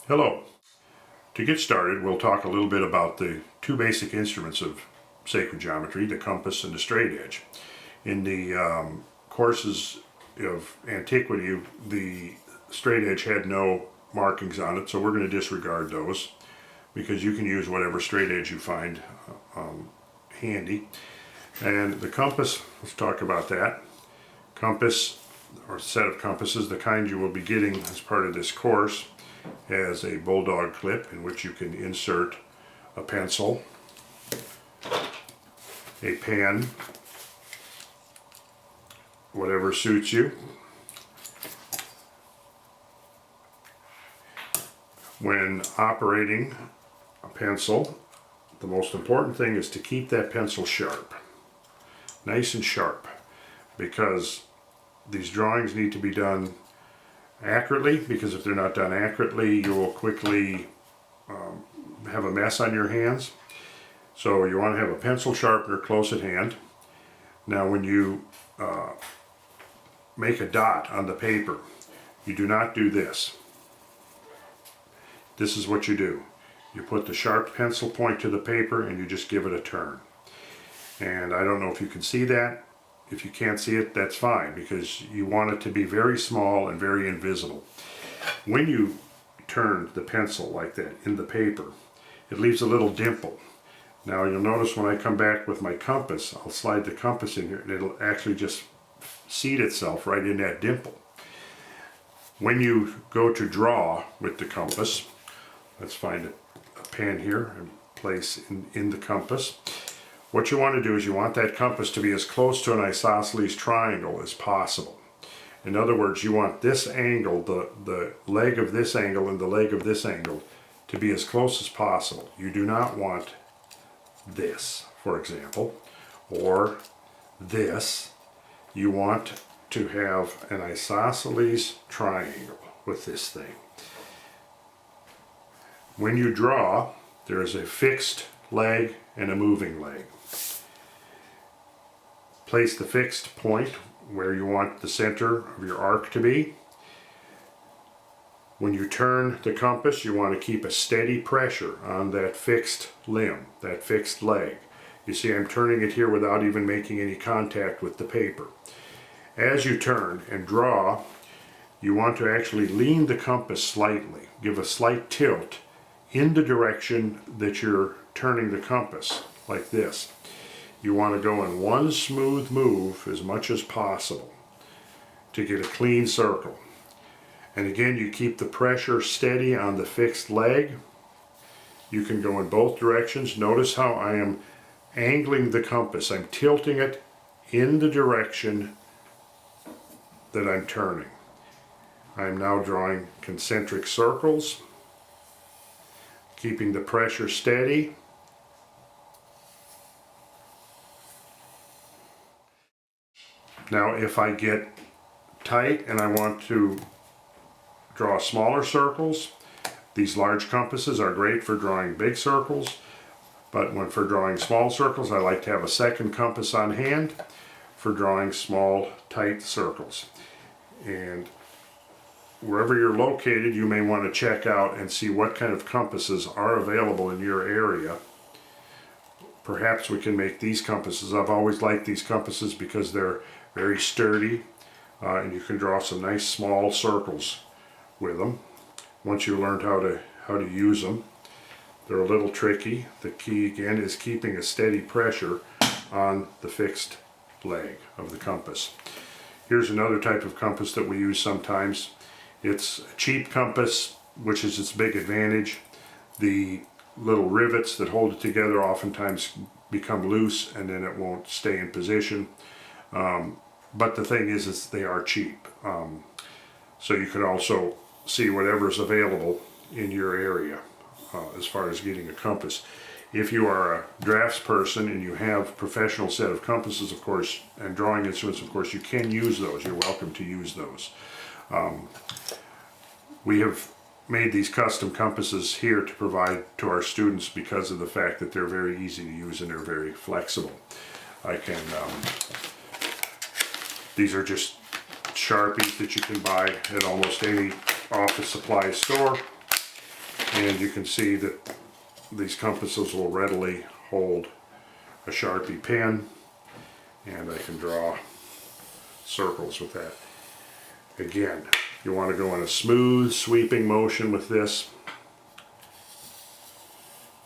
Hello. To get started, we'll talk a little bit about the two basic instruments of sacred geometry, the compass and the straight edge. In the courses of antiquity, the straight edge had no markings on it, so we're going to disregard those because you can use whatever straight edge you find handy. And the compass, let's talk about that. Compass, or set of compasses, the kind you will be getting as part of this course, has a bulldog clip in which you can insert a pencil, a pen, whatever suits you. When operating a pencil, the most important thing is to keep that pencil sharp, nice and sharp, because these drawings need to be done accurately, because if they're not done accurately, you will quickly have a mess on your hands. So you want to have a pencil sharpener close at hand. Now when you make a dot on the paper, you do not do this. This is what you do. You put the sharp pencil point to the paper and you just give it a turn. And I don't know if you can see that. If you can't see it, that's fine, because you want it to be very small and very invisible. When you turn the pencil like that in the paper, it leaves a little dimple. Now you'll notice when I come back with my compass, I'll slide the compass in here and it'll actually just seat itself right in that dimple. When you go to draw with the compass, let's find a pen here and place in the compass. What you want to do is you want that compass to be as close to an isosceles triangle as possible. In other words, you want this angle, the leg of this angle and the leg of this angle, to be as close as possible. You do not want this, for example, or this. You want to have an isosceles triangle with this thing. When you draw, there is a fixed leg and a moving leg. Place the fixed point where you want the center of your arc to be. When you turn the compass, you want to keep a steady pressure on that fixed limb, that fixed leg. You see, I'm turning it here without even making any contact with the paper. As you turn and draw, you want to actually lean the compass slightly, give a slight tilt in the direction that you're turning the compass, like this. You want to go in one smooth move as much as possible to get a clean circle. And again, you keep the pressure steady on the fixed leg. You can go in both directions. Notice how I am angling the compass. I'm tilting it in the direction that I'm turning. I'm now drawing concentric circles, keeping the pressure steady. Now if I get tight and I want to draw smaller circles, these large compasses are great for drawing big circles, but when for drawing small circles, I like to have a second compass on hand for drawing small, tight circles. And wherever you're located, you may want to check out and see what kind of compasses are available in your area. Perhaps we can make these compasses. I've always liked these compasses because they're very sturdy, and you can draw some nice small circles with them once you learned how to use them. They're a little tricky. The key again is keeping a steady pressure on the fixed leg of the compass. Here's another type of compass that we use sometimes. It's a cheap compass, which is its big advantage. The little rivets that hold it together oftentimes become loose and then it won't stay in position. But the thing is they are cheap. So you can also see whatever's available in your area as far as getting a compass. If you are a drafts person and you have a professional set of compasses, of course, and drawing instruments, of course, you can use those. You're welcome to use those. We have made these custom compasses here to provide to our students because of the fact that they're very easy to use and they're very flexible. These are just Sharpies that you can buy at almost any office supply store. And you can see that these compasses will readily hold a Sharpie pen, and I can draw circles with that. Again, you want to go in a smooth sweeping motion with this.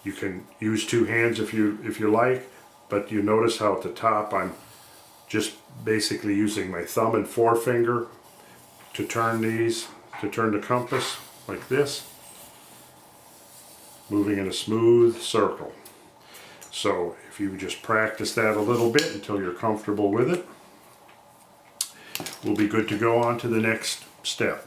You can use two hands if you like, but you notice how at the top I'm just basically using my thumb and forefinger to turn the compass like this, moving in a smooth circle. So if you just practice that a little bit until you're comfortable with it, we'll be good to go on to the next step.